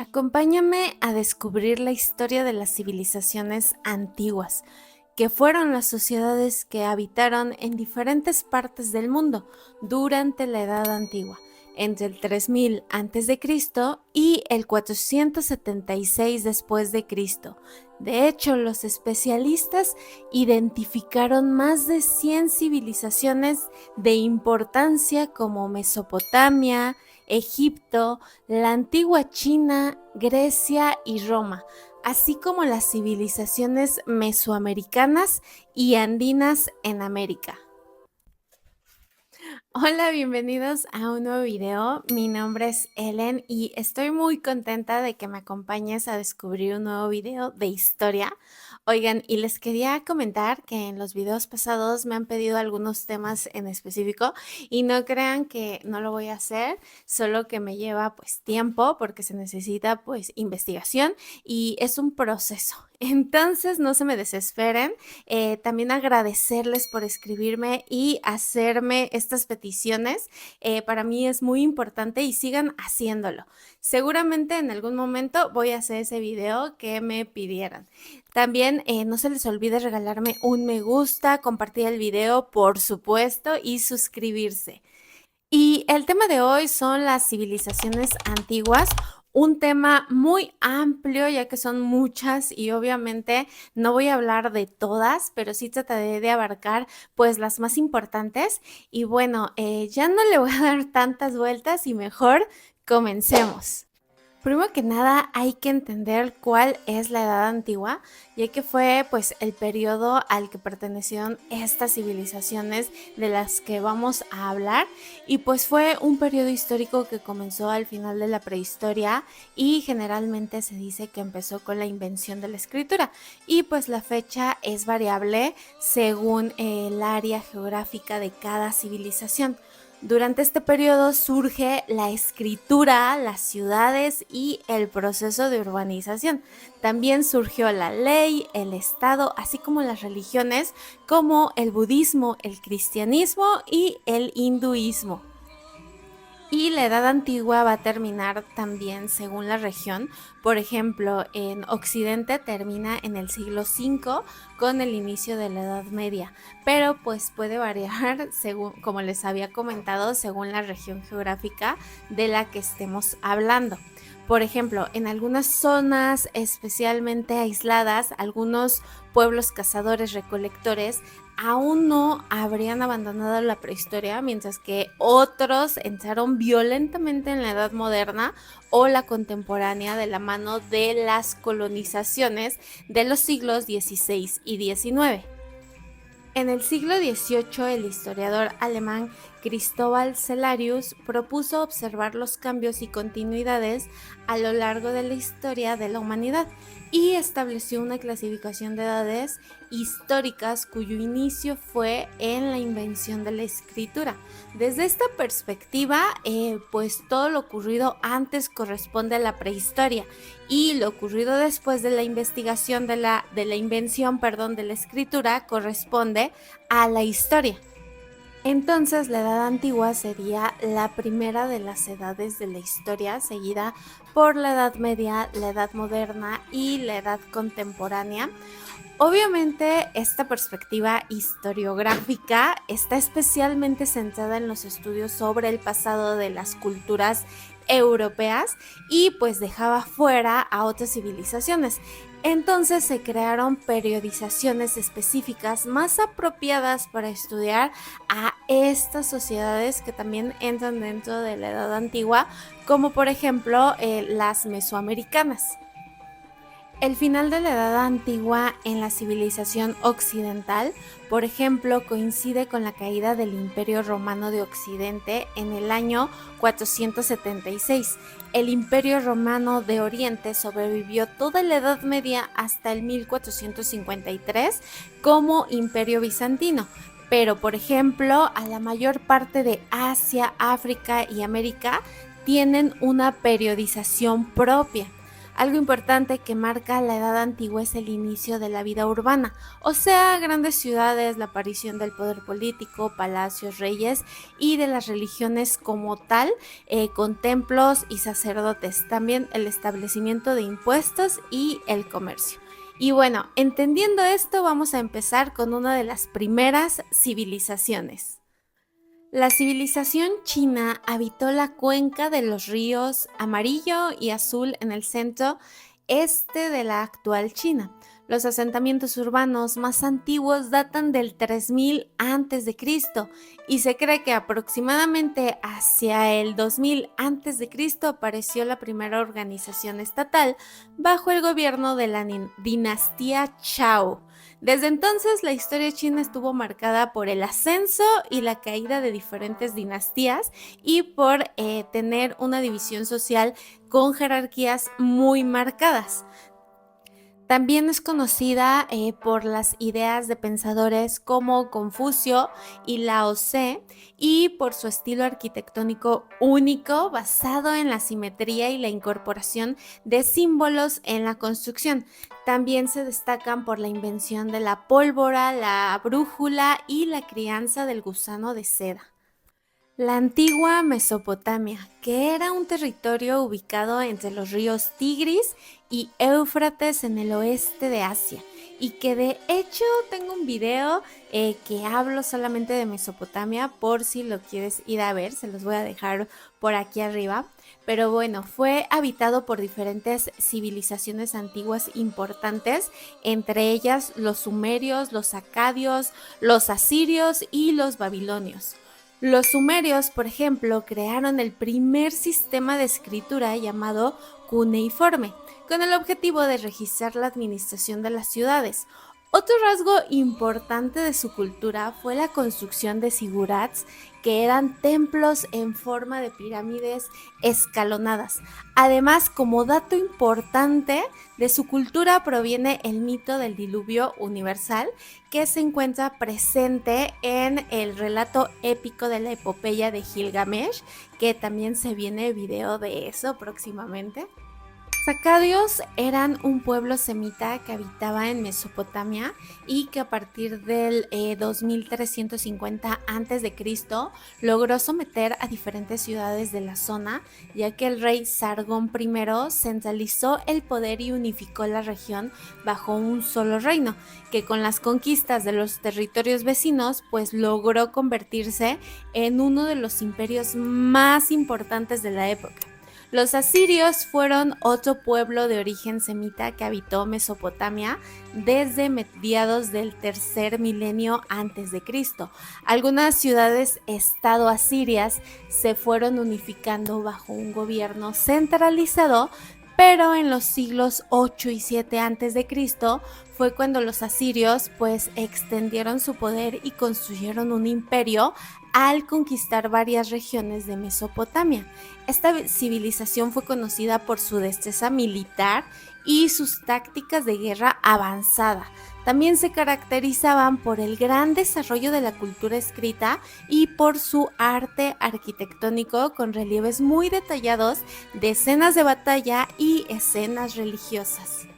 Acompáñame a descubrir la historia de las civilizaciones antiguas, que fueron las sociedades que habitaron en diferentes partes del mundo durante la Edad Antigua, entre el 3000 a.C. y el 476 después de Cristo. De hecho, los especialistas identificaron más de 100 civilizaciones de importancia como Mesopotamia, Egipto, la antigua China, Grecia y Roma, así como las civilizaciones mesoamericanas y andinas en América. Hola, bienvenidos a un nuevo video. Mi nombre es Ellen y estoy muy contenta de que me acompañes a descubrir un nuevo video de historia. Oigan, y les quería comentar que en los videos pasados me han pedido algunos temas en específico y no crean que no lo voy a hacer, solo que me lleva pues tiempo porque se necesita pues investigación y es un proceso. Entonces no se me desesperen. También agradecerles por escribirme y hacerme estas peticiones. Para mí es muy importante y sigan haciéndolo. Seguramente en algún momento voy a hacer ese video que me pidieran. También no se les olvide regalarme un me gusta, compartir el video, por supuesto, y suscribirse. Y el tema de hoy son las civilizaciones antiguas, un tema muy amplio ya que son muchas y obviamente no voy a hablar de todas, pero sí trataré de abarcar pues las más importantes. Y bueno, ya no le voy a dar tantas vueltas y mejor comencemos. Primero que nada hay que entender cuál es la Edad Antigua, ya que fue pues el periodo al que pertenecieron estas civilizaciones de las que vamos a hablar y pues fue un periodo histórico que comenzó al final de la prehistoria y generalmente se dice que empezó con la invención de la escritura y pues la fecha es variable según el área geográfica de cada civilización. Durante este periodo surge la escritura, las ciudades y el proceso de urbanización. También surgió la ley, el Estado, así como las religiones como el budismo, el cristianismo y el hinduismo. Y la Edad Antigua va a terminar también según la región. Por ejemplo, en Occidente termina en el siglo V con el inicio de la Edad Media, pero pues puede variar según, como les había comentado, según la región geográfica de la que estemos hablando. Por ejemplo, en algunas zonas especialmente aisladas, algunos pueblos cazadores recolectores aún no habrían abandonado la prehistoria, mientras que otros entraron violentamente en la edad moderna o la contemporánea de la mano de las colonizaciones de los siglos XVI y XIX. En el siglo XVIII, el historiador alemán Cristóbal Celarius propuso observar los cambios y continuidades a lo largo de la historia de la humanidad y estableció una clasificación de edades históricas cuyo inicio fue en la invención de la escritura. Desde esta perspectiva, pues todo lo ocurrido antes corresponde a la prehistoria y lo ocurrido después de la investigación de la invención, de la escritura corresponde a la historia. Entonces la Edad Antigua sería la primera de las edades de la historia, seguida por la Edad Media, la Edad Moderna y la Edad Contemporánea. Obviamente esta perspectiva historiográfica está especialmente centrada en los estudios sobre el pasado de las culturas europeas y pues dejaba fuera a otras civilizaciones. Entonces se crearon periodizaciones específicas más apropiadas para estudiar a estas sociedades que también entran dentro de la Edad Antigua, como por ejemplo las mesoamericanas. El final de la Edad Antigua en la civilización occidental, por ejemplo, coincide con la caída del Imperio Romano de Occidente en el año 476. El Imperio Romano de Oriente sobrevivió toda la Edad Media hasta el 1453 como Imperio Bizantino. Pero, por ejemplo, a la mayor parte de Asia, África y América tienen una periodización propia. Algo importante que marca la Edad Antigua es el inicio de la vida urbana, o sea, grandes ciudades, la aparición del poder político, palacios, reyes y de las religiones como tal, con templos y sacerdotes. También el establecimiento de impuestos y el comercio. Y bueno, entendiendo esto, vamos a empezar con una de las primeras civilizaciones. La civilización china habitó la cuenca de los ríos Amarillo y Azul en el centro este de la actual China. Los asentamientos urbanos más antiguos datan del 3000 antes de Cristo y se cree que aproximadamente hacia el 2000 antes de Cristo apareció la primera organización estatal bajo el gobierno de la dinastía Zhou. Desde entonces, la historia china estuvo marcada por el ascenso y la caída de diferentes dinastías y por tener una división social con jerarquías muy marcadas. También es conocida por las ideas de pensadores como Confucio y Lao Tse y por su estilo arquitectónico único basado en la simetría y la incorporación de símbolos en la construcción. También se destacan por la invención de la pólvora, la brújula y la crianza del gusano de seda. La antigua Mesopotamia, que era un territorio ubicado entre los ríos Tigris y Éufrates en el oeste de Asia, y que de hecho tengo un video que hablo solamente de Mesopotamia por si lo quieres ir a ver, se los voy a dejar por aquí arriba. Pero bueno, fue habitado por diferentes civilizaciones antiguas importantes, entre ellas los sumerios, los acadios, los asirios y los babilonios. Los sumerios, por ejemplo, crearon el primer sistema de escritura llamado cuneiforme, con el objetivo de registrar la administración de las ciudades. Otro rasgo importante de su cultura fue la construcción de zigurats, que eran templos en forma de pirámides escalonadas. Además, como dato importante, de su cultura proviene el mito del diluvio universal, que se encuentra presente en el relato épico de la epopeya de Gilgamesh, que también se viene video de eso próximamente. Sacadios eran un pueblo semita que habitaba en Mesopotamia y que a partir del 2350 a.C. logró someter a diferentes ciudades de la zona, ya que el rey Sargón I centralizó el poder y unificó la región bajo un solo reino, que con las conquistas de los territorios vecinos pues logró convertirse en uno de los imperios más importantes de la época. Los asirios fueron otro pueblo de origen semita que habitó Mesopotamia desde mediados del tercer milenio antes de Cristo. Algunas ciudades-estado asirias se fueron unificando bajo un gobierno centralizado, pero en los siglos 8 y 7 antes de Cristo fue cuando los asirios pues extendieron su poder y construyeron un imperio al conquistar varias regiones de Mesopotamia. Esta civilización fue conocida por su destreza militar y sus tácticas de guerra avanzada. También se caracterizaban por el gran desarrollo de la cultura escrita y por su arte arquitectónico con relieves muy detallados de escenas de batalla y escenas religiosas.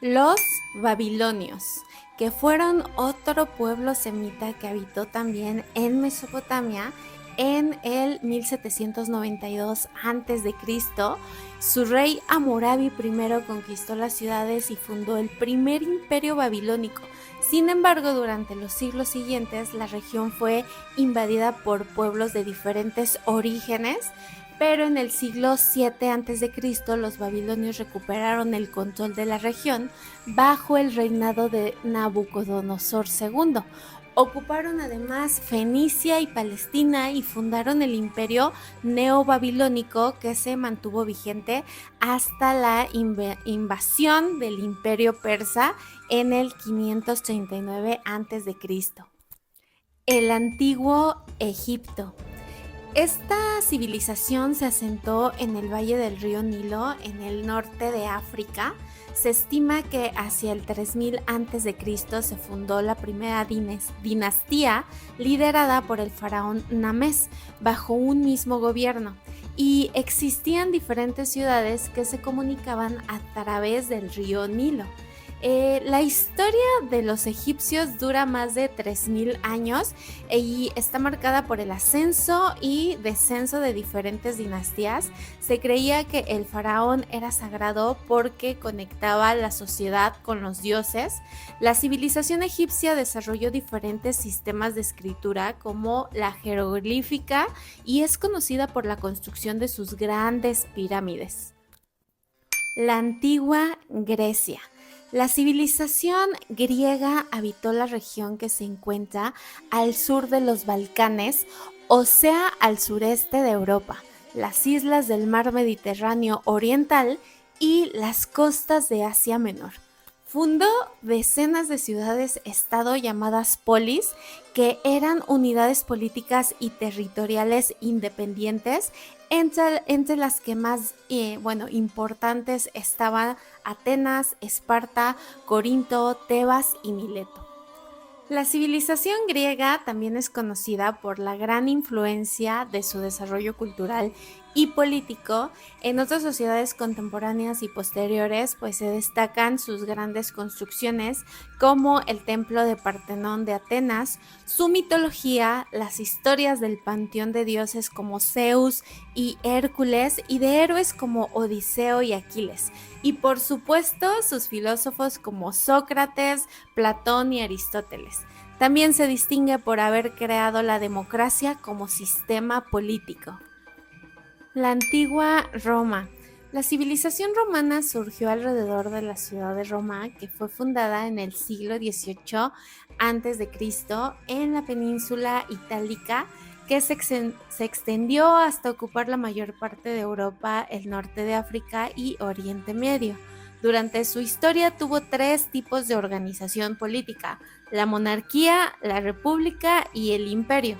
Los babilonios, que fueron otro pueblo semita que habitó también en Mesopotamia en el 1792 a.C. Su rey Hammurabi I conquistó las ciudades y fundó el primer imperio babilónico. Sin embargo, durante los siglos siguientes, la región fue invadida por pueblos de diferentes orígenes, pero en el siglo 7 a.C. los babilonios recuperaron el control de la región bajo el reinado de Nabucodonosor II. Ocuparon además Fenicia y Palestina y fundaron el imperio neobabilónico, que se mantuvo vigente hasta la invasión del imperio persa en el 539 a.C. El antiguo Egipto. Esta civilización se asentó en el valle del río Nilo, en el norte de África. Se estima que hacia el 3000 a.C. se fundó la primera dinastía liderada por el faraón Namés bajo un mismo gobierno. y existían diferentes ciudades que se comunicaban a través del río Nilo. La historia de los egipcios dura más de 3000 años y está marcada por el ascenso y descenso de diferentes dinastías. Se creía que el faraón era sagrado porque conectaba la sociedad con los dioses. La civilización egipcia desarrolló diferentes sistemas de escritura como la jeroglífica y es conocida por la construcción de sus grandes pirámides. La antigua Grecia. La civilización griega habitó la región que se encuentra al sur de los Balcanes, o sea, al sureste de Europa, las islas del mar Mediterráneo oriental y las costas de Asia Menor. Fundó decenas de ciudades-estado llamadas polis, que eran unidades políticas y territoriales independientes, entre las que más importantes estaban Atenas, Esparta, Corinto, Tebas y Mileto. La civilización griega también es conocida por la gran influencia de su desarrollo cultural y político. En otras sociedades contemporáneas y posteriores, pues se destacan sus grandes construcciones como el templo de Partenón de Atenas, su mitología, las historias del panteón de dioses como Zeus y Hércules y de héroes como Odiseo y Aquiles. Y por supuesto sus filósofos como Sócrates, Platón y Aristóteles. También se distingue por haber creado la democracia como sistema político. La antigua Roma. La civilización romana surgió alrededor de la ciudad de Roma, que fue fundada en el siglo XVIII a.C. en la península itálica, que se extendió hasta ocupar la mayor parte de Europa, el norte de África y Oriente Medio. Durante su historia tuvo 3 tipos de organización política: la monarquía, la república y el imperio.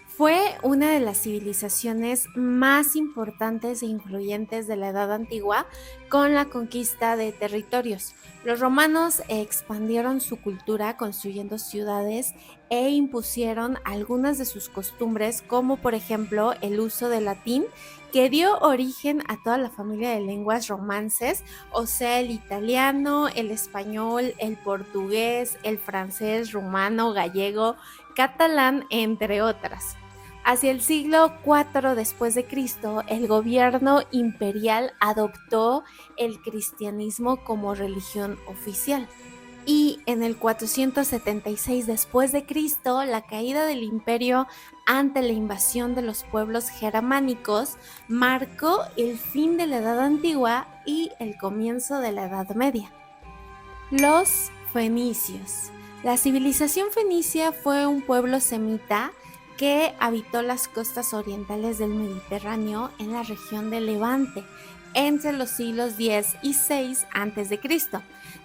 Fue una de las civilizaciones más importantes e influyentes de la Edad Antigua con la conquista de territorios. Los romanos expandieron su cultura construyendo ciudades e impusieron algunas de sus costumbres, como por ejemplo el uso del latín, que dio origen a toda la familia de lenguas romances, o sea, el italiano, el español, el portugués, el francés, rumano, gallego, catalán, entre otras. Hacia el siglo IV después de Cristo, el gobierno imperial adoptó el cristianismo como religión oficial. Y en el 476 después de Cristo, la caída del imperio ante la invasión de los pueblos germánicos marcó el fin de la Edad Antigua y el comienzo de la Edad Media. Los fenicios. La civilización fenicia fue un pueblo semita que habitó las costas orientales del Mediterráneo en la región de Levante entre los siglos X y VI a.C.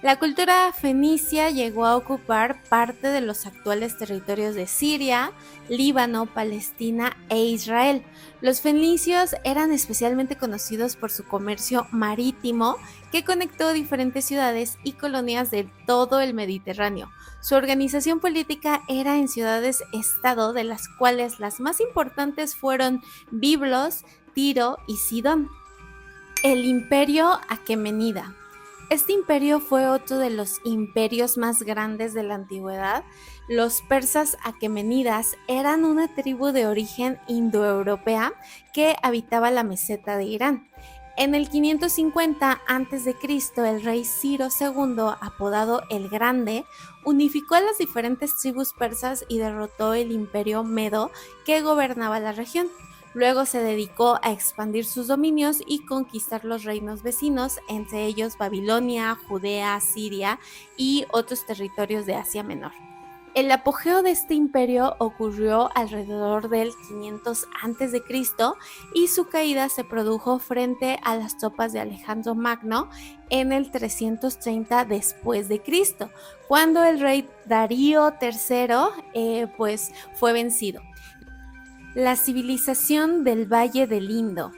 La cultura fenicia llegó a ocupar parte de los actuales territorios de Siria, Líbano, Palestina e Israel. Los fenicios eran especialmente conocidos por su comercio marítimo, que conectó diferentes ciudades y colonias de todo el Mediterráneo. Su organización política era en ciudades-estado, de las cuales las más importantes fueron Biblos, Tiro y Sidón. El Imperio Aquemenida. Este imperio fue otro de los imperios más grandes de la antigüedad. Los persas aquemenidas eran una tribu de origen indoeuropea que habitaba la meseta de Irán. En el 550 a.C., el rey Ciro II, apodado el Grande, unificó a las diferentes tribus persas y derrotó el imperio medo que gobernaba la región. Luego se dedicó a expandir sus dominios y conquistar los reinos vecinos, entre ellos Babilonia, Judea, Siria y otros territorios de Asia Menor. El apogeo de este imperio ocurrió alrededor del 500 a.C. y su caída se produjo frente a las tropas de Alejandro Magno en el 330 después de Cristo, cuando el rey Darío III fue vencido. La civilización del Valle del Indo.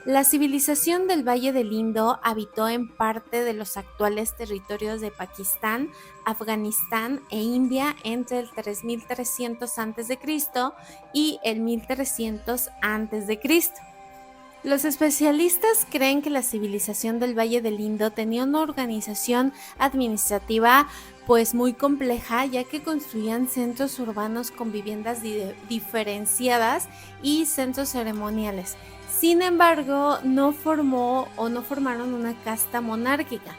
La civilización del Valle del Indo habitó en parte de los actuales territorios de Pakistán, Afganistán e India entre el 3300 a.C. y el 1300 a.C. Los especialistas creen que la civilización del Valle del Indo tenía una organización administrativa pues muy compleja, ya que construían centros urbanos con viviendas diferenciadas y centros ceremoniales. Sin embargo, no formaron una casta monárquica.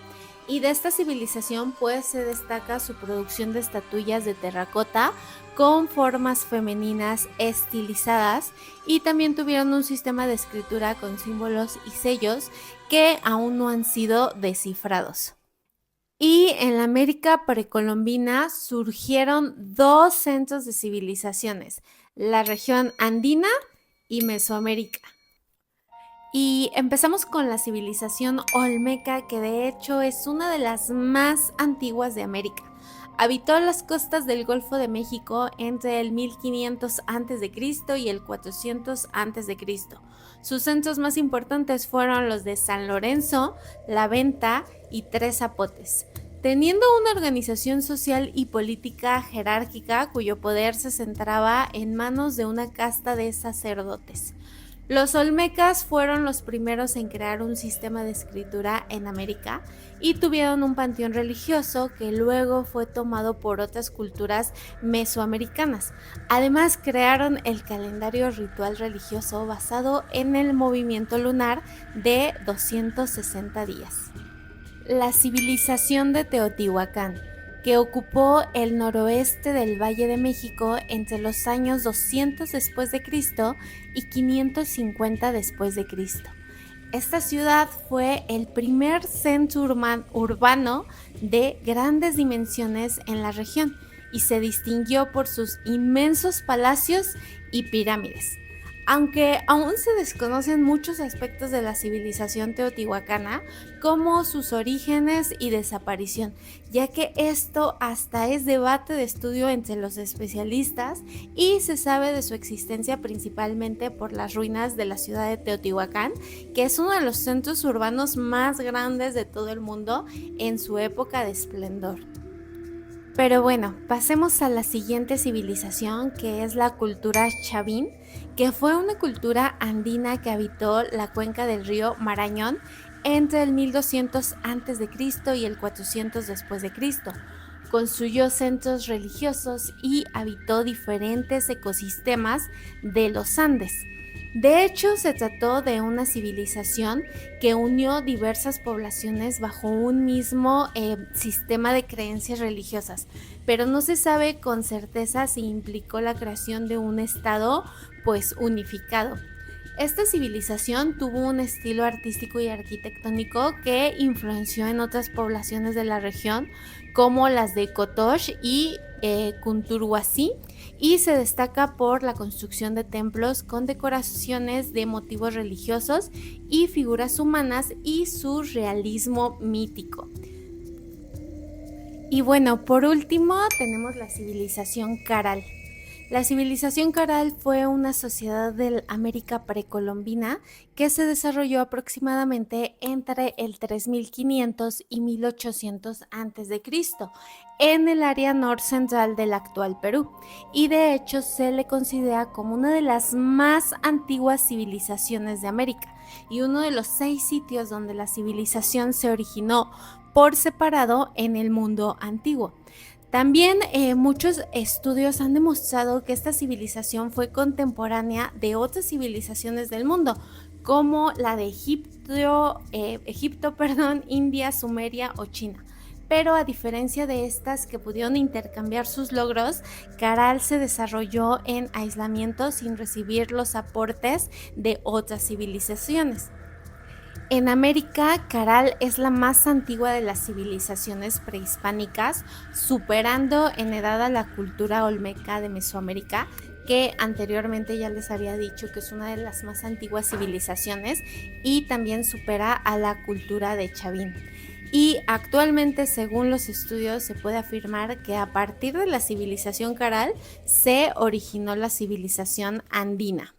Y de esta civilización pues se destaca su producción de estatuillas de terracota con formas femeninas estilizadas, y también tuvieron un sistema de escritura con símbolos y sellos que aún no han sido descifrados. Y en la América precolombina surgieron dos centros de civilizaciones, la región andina y Mesoamérica. Y empezamos con la civilización olmeca, que de hecho es una de las más antiguas de América. Habitó las costas del Golfo de México entre el 1500 a.C. y el 400 a.C. Sus centros más importantes fueron los de San Lorenzo, La Venta y Tres Zapotes, teniendo una organización social y política jerárquica cuyo poder se centraba en manos de una casta de sacerdotes. Los olmecas fueron los primeros en crear un sistema de escritura en América y tuvieron un panteón religioso que luego fue tomado por otras culturas mesoamericanas. Además, crearon el calendario ritual religioso basado en el movimiento lunar de 260 días. La civilización de Teotihuacán, que ocupó el noroeste del Valle de México entre los años 200 después de Cristo y 550 después de Cristo. Esta ciudad fue el primer centro urbano de grandes dimensiones en la región y se distinguió por sus inmensos palacios y pirámides. Aunque aún se desconocen muchos aspectos de la civilización teotihuacana, como sus orígenes y desaparición, ya que esto hasta es debate de estudio entre los especialistas, y se sabe de su existencia principalmente por las ruinas de la ciudad de Teotihuacán, que es uno de los centros urbanos más grandes de todo el mundo en su época de esplendor. Pero bueno, pasemos a la siguiente civilización, que es la cultura chavín, que fue una cultura andina que habitó la cuenca del río Marañón entre el 1200 a.C. y el 400 después de Cristo. Construyó centros religiosos y habitó diferentes ecosistemas de los Andes. De hecho, se trató de una civilización que unió diversas poblaciones bajo un mismo sistema de creencias religiosas, pero no se sabe con certeza si implicó la creación de un estado pues unificado. Esta civilización tuvo un estilo artístico y arquitectónico que influenció en otras poblaciones de la región, como las de Kotosh y Kunturhuasi, y se destaca por la construcción de templos con decoraciones de motivos religiosos y figuras humanas y su realismo mítico. Y bueno, por último tenemos la civilización Caral. La civilización Caral fue una sociedad de América precolombina que se desarrolló aproximadamente entre el 3500 y 1800 a.C. en el área norcentral del actual Perú, y de hecho se le considera como una de las más antiguas civilizaciones de América y uno de los 6 sitios donde la civilización se originó por separado en el mundo antiguo. También muchos estudios han demostrado que esta civilización fue contemporánea de otras civilizaciones del mundo, como la de Egipto, India, Sumeria o China. Pero a diferencia de estas que pudieron intercambiar sus logros, Caral se desarrolló en aislamiento sin recibir los aportes de otras civilizaciones. En América, Caral es la más antigua de las civilizaciones prehispánicas, superando en edad a la cultura olmeca de Mesoamérica, que anteriormente ya les había dicho que es una de las más antiguas civilizaciones, y también supera a la cultura de Chavín. Y actualmente, según los estudios, se puede afirmar que a partir de la civilización Caral se originó la civilización andina.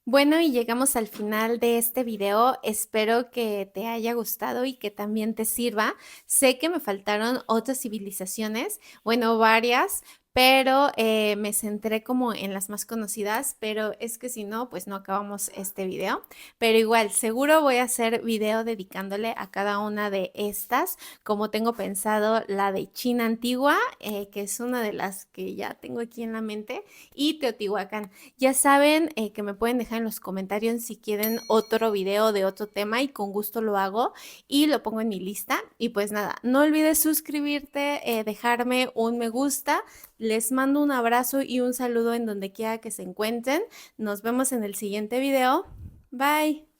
Bueno, y llegamos al final de este video. Espero que te haya gustado y que también te sirva. Sé que me faltaron otras civilizaciones, bueno, varias, pero me centré como en las más conocidas, pero es que si no, pues no acabamos este video. Pero igual, seguro voy a hacer video dedicándole a cada una de estas, como tengo pensado la de China Antigua, que es una de las que ya tengo aquí en la mente, y Teotihuacán. Ya saben que me pueden dejar en los comentarios si quieren otro video de otro tema y con gusto lo hago y lo pongo en mi lista. Y pues nada, no olvides suscribirte, dejarme un me gusta. Les mando un abrazo y un saludo en donde quiera que se encuentren. Nos vemos en el siguiente video. Bye.